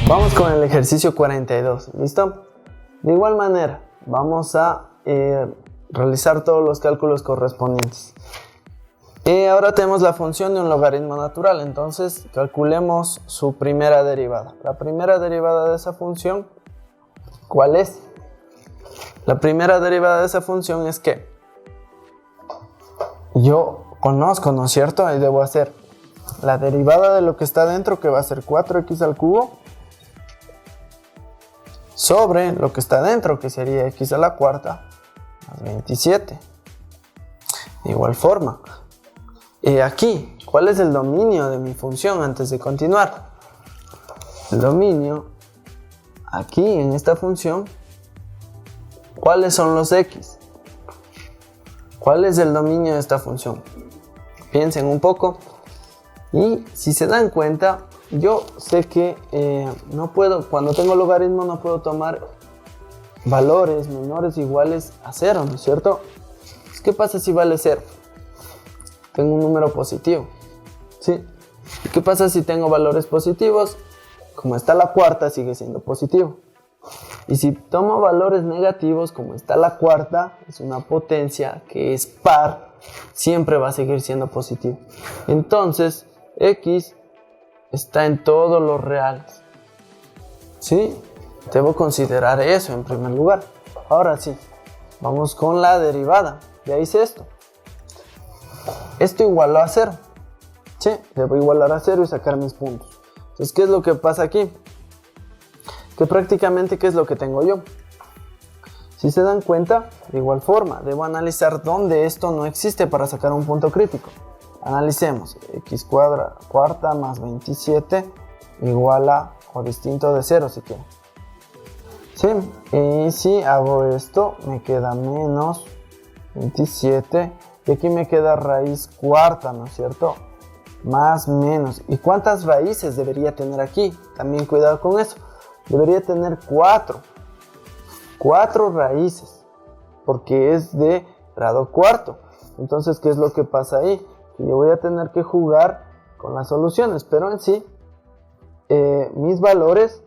Vamos con el ejercicio 42, ¿listo? De igual manera, vamos a realizar todos los cálculos correspondientes. Ahora tenemos la función de un logaritmo natural, entonces calculemos su primera derivada. La primera derivada de esa función, ¿cuál es? La primera derivada de esa función es que yo conozco, ¿no es cierto? Y debo hacer la derivada de lo que está dentro, que va a ser 4x al cubo, sobre lo que está dentro, que sería x a la cuarta, más 27. De igual forma, aquí, ¿cuál es el dominio de mi función antes de continuar? El dominio, aquí en esta función, ¿cuáles son los x? ¿Cuál es el dominio de esta función? Piensen un poco y si se dan cuenta, yo sé que no puedo, cuando tengo logaritmo no puedo tomar valores menores o iguales a 0, ¿no es cierto? ¿Qué pasa si vale 0? Tengo un número positivo, ¿sí? ¿Y qué pasa si tengo valores positivos? Como está la cuarta, sigue siendo positivo. Y si tomo valores negativos, como está la cuarta, es una potencia que es par, siempre va a seguir siendo positivo. Entonces, x está en todos los reales, ¿sí? Debo considerar eso en primer lugar. Ahora sí, vamos con la derivada. Ya hice esto. Esto igualó a 0. ¿Sí? Debo igualar a 0 y sacar mis puntos. Entonces, ¿qué es lo que pasa aquí? Que prácticamente, ¿qué es lo que tengo yo? Si se dan cuenta, de igual forma, debo analizar dónde esto no existe para sacar un punto crítico. Analicemos, x cuarta más 27 igual a, o distinto de 0 si quiero. ¿Sí? Y si hago esto, me queda menos 27, y aquí me queda raíz cuarta, ¿no es cierto? Más menos. ¿Y cuántas raíces debería tener aquí? También cuidado con eso. Debería tener 4 raíces, porque es de grado cuarto. Entonces, ¿qué es lo que pasa ahí? Que yo voy a tener que jugar con las soluciones, pero en sí, mis valores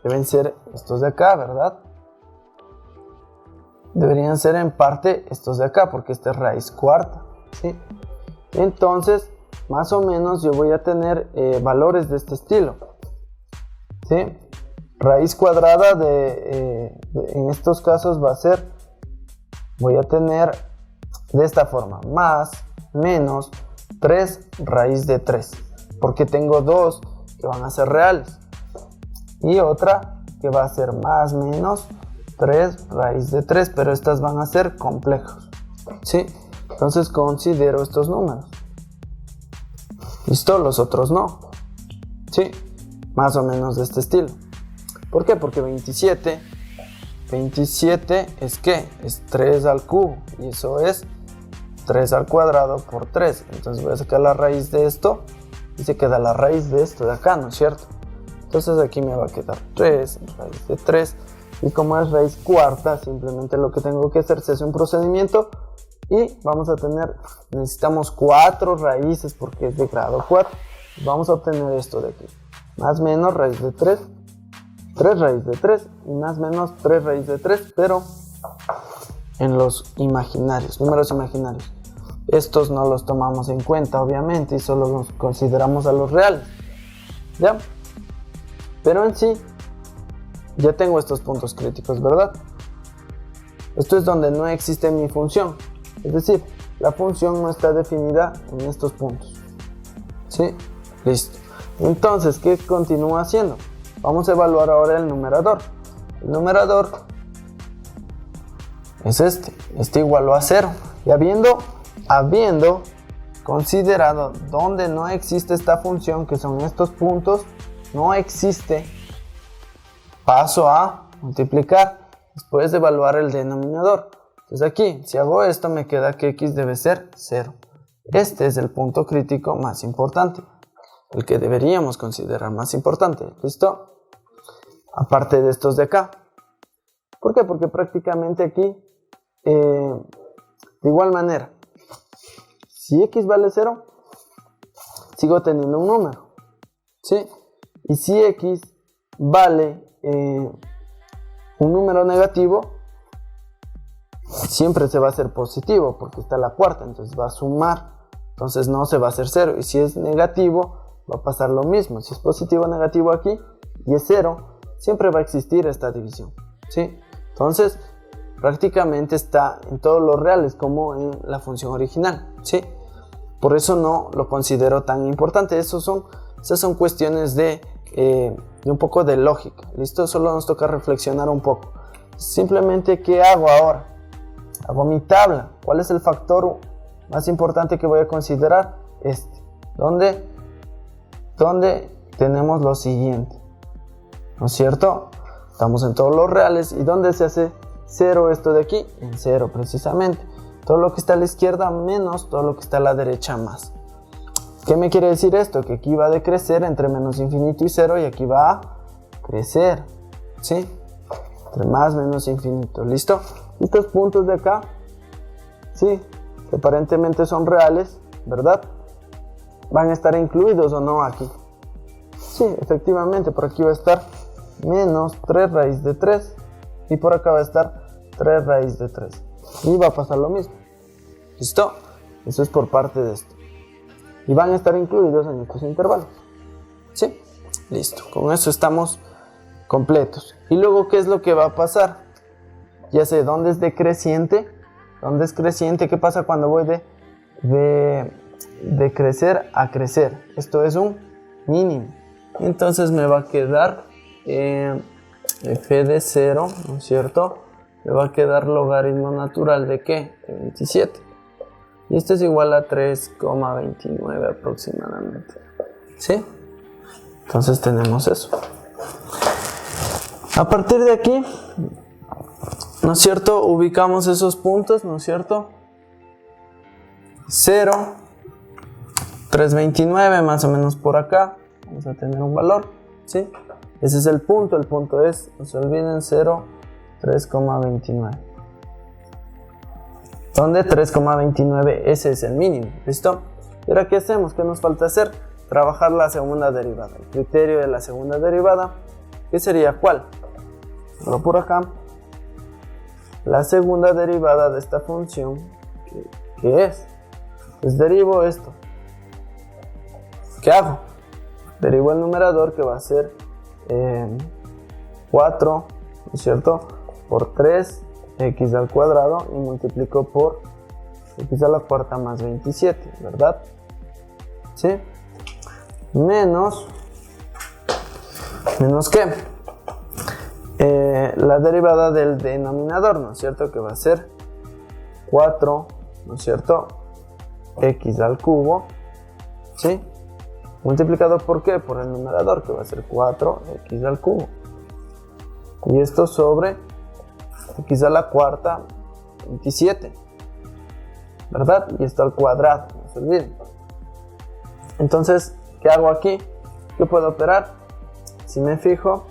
deben ser estos de acá, ¿verdad? Deberían ser en parte estos de acá, porque esta es raíz cuarta, ¿sí? Entonces, más o menos yo voy a tener valores de este estilo, ¿sí? Raíz cuadrada en estos casos va a ser, voy a tener de esta forma, más, menos, 3 raíz de 3, porque tengo dos que van a ser reales, y otra que va a ser más, menos, 3 raíz de 3, pero estas van a ser complejos, ¿sí? Entonces considero estos números. ¿Listo? Los otros no, ¿sí? Más o menos de este estilo. ¿Por qué? Porque 27 es ¿qué? Es 3 al cubo, y eso es 3 al cuadrado por 3. Entonces voy a sacar la raíz de esto y se queda la raíz de esto de acá, ¿no es cierto? Entonces aquí me va a quedar 3 raíz de 3, y como es raíz cuarta, simplemente lo que tengo que hacer es hacer un procedimiento y vamos a tener, necesitamos 4 raíces porque es de grado 4. Vamos a obtener esto de aquí, más menos raíz de 3, 3 raíz de 3 y más menos 3 raíz de 3, pero en los imaginarios, números imaginarios. Estos no los tomamos en cuenta, obviamente, y solo los consideramos a los reales, ¿ya? Pero en sí, ya tengo estos puntos críticos, ¿verdad? Esto es donde no existe mi función, es decir, la función no está definida en estos puntos, ¿sí? Listo. Entonces, ¿qué continúa haciendo? Vamos a evaluar ahora el numerador. El numerador es este igualó a 0. Y habiendo considerado donde no existe esta función, que son estos puntos, no existe, paso a multiplicar, después de evaluar el denominador. Entonces aquí, si hago esto, me queda que x debe ser 0. Este es el punto crítico más importante, el que deberíamos considerar más importante. ¿Listo? Aparte de estos de acá. ¿Por qué? Porque prácticamente aquí, de igual manera, si x vale 0, sigo teniendo un número, ¿sí? Y si x vale un número negativo, siempre se va a hacer positivo porque está la cuarta, entonces va a sumar, entonces no se va a hacer 0. Y si es negativo, va a pasar lo mismo. Si es positivo o negativo aquí y es 0, siempre va a existir esta división, ¿sí? Entonces, prácticamente está en todos los reales como en la función original, ¿sí? Por eso no lo considero tan importante. Esas son cuestiones de un poco de lógica, ¿listo? Solo nos toca reflexionar un poco. Simplemente, ¿qué hago ahora? Hago mi tabla. ¿Cuál es el factor más importante que voy a considerar? Donde tenemos lo siguiente, ¿no es cierto? Estamos en todos los reales. ¿Y dónde se hace 0 esto de aquí? En 0 precisamente. Todo lo que está a la izquierda menos todo lo que está a la derecha más. ¿Qué me quiere decir esto? Que aquí va a decrecer entre menos infinito y 0 y aquí va a crecer, ¿sí? Entre más menos infinito, ¿listo? Estos puntos de acá, sí, que aparentemente son reales, ¿verdad? ¿Van a estar incluidos o no aquí? Sí, efectivamente, por aquí va a estar menos 3 raíz de 3 y por acá va a estar 3 raíz de 3 y va a pasar lo mismo, ¿listo? Eso es por parte de esto y van a estar incluidos en estos intervalos, ¿sí? Listo, con eso estamos completos. Y luego, ¿qué es lo que va a pasar? Ya sé, ¿dónde es decreciente? ¿Dónde es creciente? ¿Qué pasa cuando voy de crecer a crecer? Esto es un mínimo. Entonces me va a quedar f de 0, ¿no es cierto? Me va a quedar logaritmo natural de ¿qué? De 27. Y esto es igual a 3,29 aproximadamente, ¿sí? Entonces tenemos eso. A partir de aquí, ¿no es cierto? Ubicamos esos puntos, ¿no es cierto? 0, 3,29 más o menos por acá. Vamos a tener un valor, ¿sí? Ese es el punto es, no se olviden, 0, 3,29. Donde 3,29, ese es el mínimo, ¿listo? ¿Y ahora qué hacemos? ¿Qué nos falta hacer? Trabajar la segunda derivada. El criterio de la segunda derivada, ¿qué sería cuál? Solo por acá. La segunda derivada de esta función, ¿qué es? Pues derivo esto. ¿Qué hago? Derivo el numerador, que va a ser 4, ¿no es cierto? Por 3x al cuadrado y multiplico por x a la cuarta más 27, ¿verdad? ¿Sí? Menos ¿qué? La derivada del denominador, ¿no es cierto? Que va a ser 4, ¿no es cierto? X al cubo, ¿sí? Multiplicado por ¿qué? Por el numerador, que va a ser 4x al cubo. Y esto sobre x a la cuarta, 27, ¿verdad? Y esto al cuadrado, no se olviden. Entonces, ¿qué hago aquí? ¿Qué puedo operar? Si me fijo,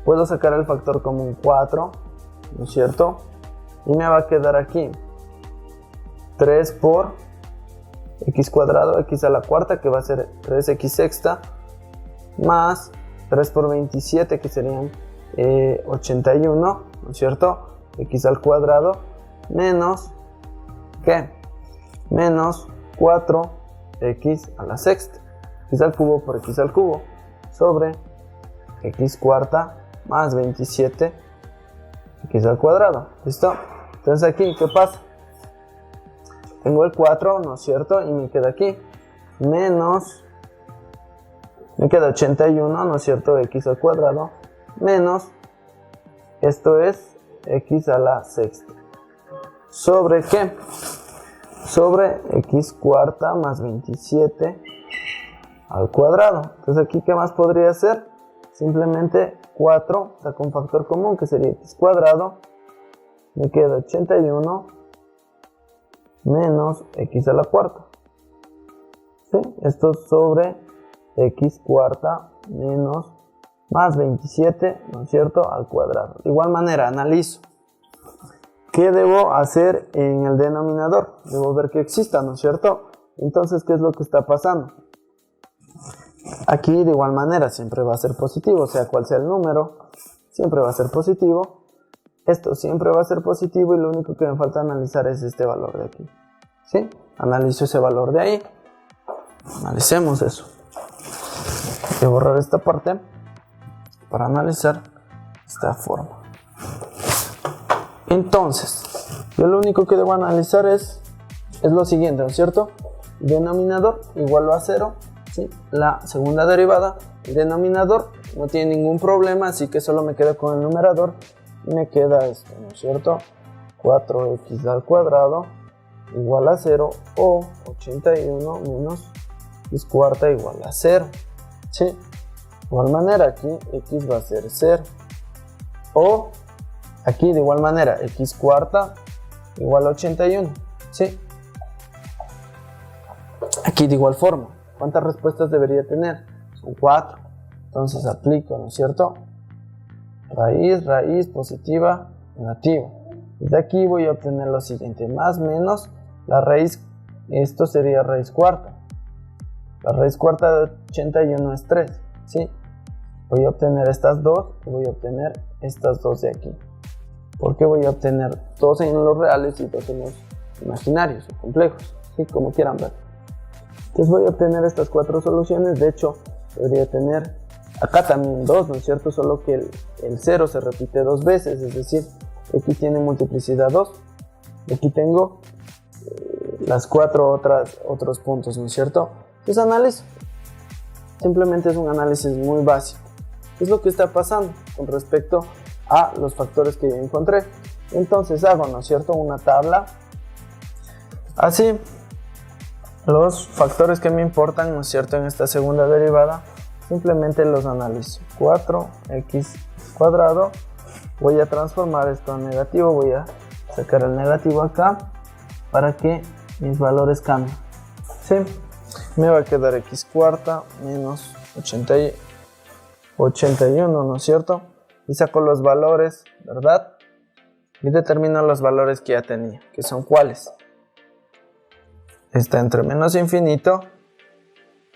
puedo sacar el factor común 4, ¿no es cierto? Y me va a quedar aquí 3 por x cuadrado, x a la cuarta, que va a ser 3x sexta, más 3 por 27, que serían 81, ¿no es cierto? X al cuadrado, menos, ¿qué? Menos 4x a la sexta, x al cubo por x al cubo, sobre x cuarta más 27, x al cuadrado, ¿listo? Entonces aquí, ¿qué pasa? Tengo el 4, ¿no es cierto? Y me queda aquí, menos, me queda 81, ¿no es cierto? X al cuadrado, menos, esto es x a la sexta. ¿Sobre qué? Sobre x cuarta más 27 al cuadrado. Entonces aquí, ¿qué más podría hacer? Simplemente 4, saco un factor común que sería x cuadrado, me queda 81 menos x a la cuarta, ¿sí? Esto sobre x cuarta menos más 27, ¿no es cierto?, al cuadrado. De igual manera, analizo. ¿Qué debo hacer en el denominador? Debo ver que exista, ¿no es cierto? Entonces, ¿qué es lo que está pasando? Aquí de igual manera siempre va a ser positivo, sea cual sea el número, siempre va a ser positivo. Esto siempre va a ser positivo y lo único que me falta analizar es este valor de aquí. ¿Sí? Analizo ese valor de ahí. Analicemos eso. Voy a borrar esta parte para analizar esta forma. Entonces, yo lo único que debo analizar es lo siguiente, ¿no es cierto? Denominador igual a 0, ¿sí? La segunda derivada, el denominador no tiene ningún problema, así que solo me quedo con el numerador y me queda esto, ¿no es cierto? 4x al cuadrado igual a 0 o 81 menos x cuarta igual a 0, ¿sí? De igual manera aquí x va a ser 0 o aquí de igual manera x cuarta igual a 81, ¿sí? Aquí de igual forma, ¿cuántas respuestas debería tener? Son 4, entonces aplico, ¿no es cierto? Raíz positiva, negativa. Desde aquí voy a obtener lo siguiente, más menos la raíz, esto sería raíz cuarta. La raíz cuarta de 81 es 3, ¿sí? Voy a obtener estas dos y voy a obtener estas dos de aquí. ¿Por qué voy a obtener dos en los reales y dos en los imaginarios o complejos? ¿Sí? Como quieran ver. Entonces voy a obtener estas 4 soluciones. De hecho, debería tener acá también 2, ¿no es cierto? Solo que el 0 se repite 2 veces, es decir, aquí tiene multiplicidad 2. Y aquí tengo las 4 otros puntos, ¿no es cierto? Entonces analizo. Simplemente es un análisis muy básico. ¿Qué es lo que está pasando con respecto a los factores que yo encontré? Entonces hago, ¿no es cierto?, una tabla. Así, los factores que me importan, ¿no es cierto?, en esta segunda derivada, simplemente los analizo. 4x cuadrado, voy a transformar esto a negativo, voy a sacar el negativo acá para que mis valores cambien. ¿Sí? Me va a quedar x cuarta menos 81, ¿no es cierto? Y saco los valores, ¿verdad? Y determino los valores que ya tenía, que son ¿cuáles? Está entre menos infinito,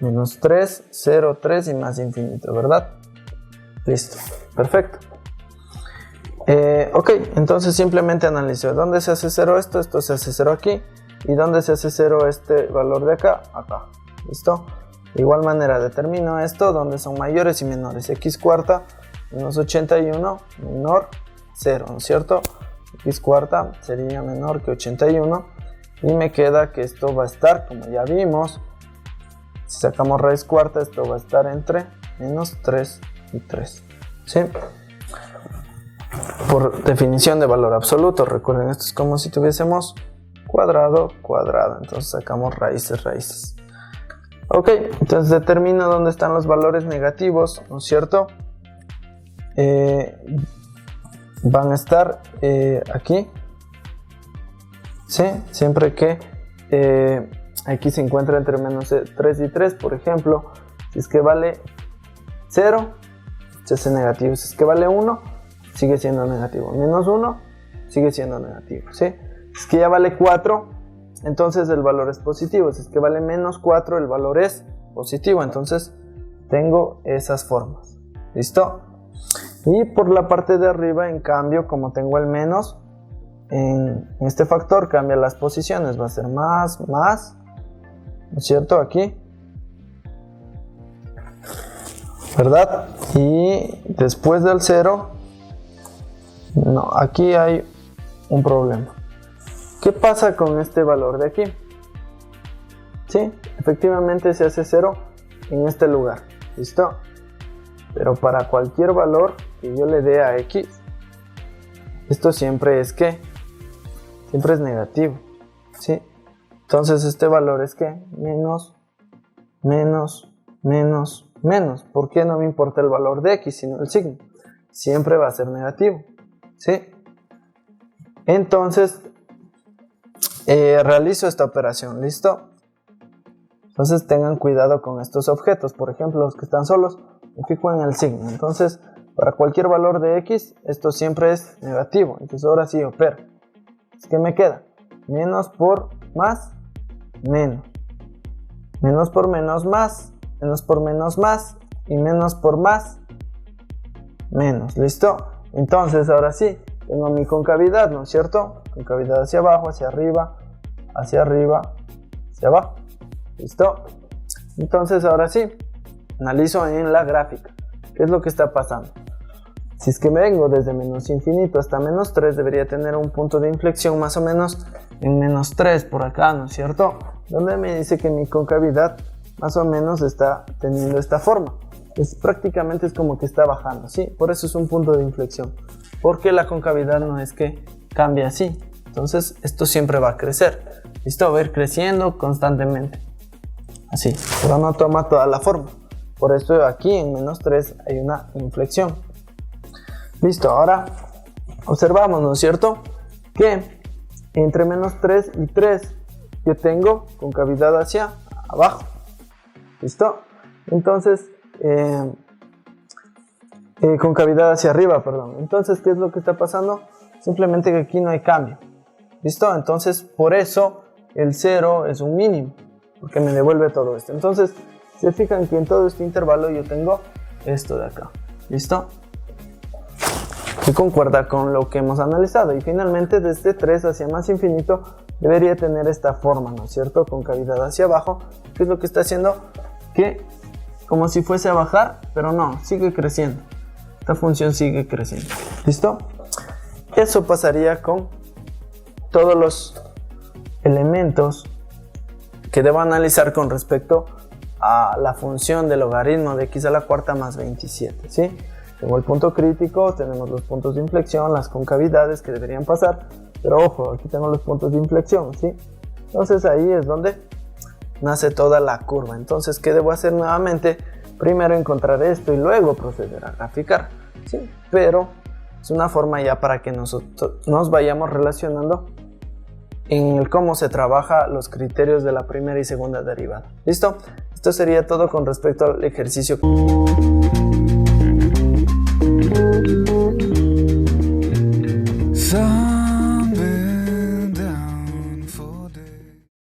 menos 3, 0, 3 y más infinito, ¿verdad? Listo, perfecto. Ok, entonces simplemente analizo dónde se hace 0 esto se hace 0 aquí, y dónde se hace 0 este valor de acá, acá. ¿Listo? De igual manera determino esto, donde son mayores y menores. X cuarta menos 81 menor 0, ¿no es cierto? X cuarta sería menor que 81 y me queda que esto va a estar, como ya vimos, si sacamos raíz cuarta, esto va a estar entre menos 3 y 3, ¿sí? Por definición de valor absoluto, recuerden, esto es como si tuviésemos cuadrado, cuadrado, entonces sacamos raíces. Ok, entonces determino dónde están los valores negativos, ¿no es cierto? Van a estar aquí, ¿sí? Siempre que aquí se encuentra entre menos 3 y 3, por ejemplo, si es que vale 0, se hace negativo, si es que vale 1, sigue siendo negativo, menos 1, sigue siendo negativo, ¿sí? Si es que ya vale 4, entonces el valor es positivo. Si es que vale menos 4, el valor es positivo. Entonces tengo esas formas. ¿Listo? Y por la parte de arriba, en cambio, como tengo el menos, en este factor cambia las posiciones. Va a ser más, ¿no es cierto? Aquí. ¿Verdad? Y después del 0, no, aquí hay un problema. ¿Qué pasa con este valor de aquí? Sí, efectivamente se hace 0 en este lugar, ¿listo? Pero para cualquier valor que yo le dé a x, esto siempre es ¿qué? Siempre es negativo, ¿sí? Entonces este valor es ¿qué? Menos. ¿Por qué no me importa el valor de x, sino el signo? Siempre va a ser negativo, ¿sí? Entonces realizo esta operación, ¿listo? Entonces tengan cuidado con estos objetos, por ejemplo los que están solos, me fijo en el signo. Entonces para cualquier valor de x, esto siempre es negativo. Entonces ahora sí opero. ¿Qué me queda? Menos por más, menos. Menos por menos, más. menos por menos más, y menos por más, menos. ¿Listo? Entonces ahora sí, tengo mi concavidad, ¿no es cierto? Concavidad hacia abajo, hacia arriba, hacia abajo. ¿Listo? Entonces ahora sí, analizo en la gráfica. ¿Qué es lo que está pasando? Si es que vengo desde menos infinito hasta menos 3, debería tener un punto de inflexión más o menos en menos 3 por acá, ¿no es cierto? Donde me dice que mi concavidad más o menos está teniendo esta forma. Prácticamente es como que está bajando, ¿sí? Por eso es un punto de inflexión. Porque la concavidad no es que cambie así. Entonces esto siempre va a crecer. ¿Listo? Va a ir creciendo constantemente. Así, pero no toma toda la forma. Por eso aquí en menos 3 hay una inflexión. Listo, ahora observamos, ¿no es cierto? Que entre menos 3 y 3 yo tengo concavidad hacia abajo. ¿Listo? Entonces, concavidad hacia arriba, perdón. Entonces, ¿qué es lo que está pasando? Simplemente que aquí no hay cambio. ¿Listo? Entonces, por eso el 0 es un mínimo, porque me devuelve todo esto. Entonces, se fijan que en todo este intervalo yo tengo esto de acá. ¿Listo? Que concuerda con lo que hemos analizado. Y finalmente, desde 3 hacia más infinito, debería tener esta forma, ¿no es cierto? Concavidad hacia abajo. ¿Qué es lo que está haciendo? Que como si fuese a bajar, pero no, sigue creciendo. Esta función sigue creciendo. ¿Listo? Eso pasaría con todos los elementos que debo analizar con respecto a la función del logaritmo de x a la cuarta más 27, ¿sí? Tengo el punto crítico, tenemos los puntos de inflexión, las concavidades que deberían pasar, pero ojo, aquí tengo los puntos de inflexión, ¿sí? Entonces ahí es donde nace toda la curva. Entonces, ¿qué debo hacer nuevamente? Primero encontrar esto y luego proceder a graficar, ¿sí? Pero es una forma ya para que nosotros nos vayamos relacionando en el cómo se trabaja los criterios de la primera y segunda derivada. ¿Listo? Esto sería todo con respecto al ejercicio.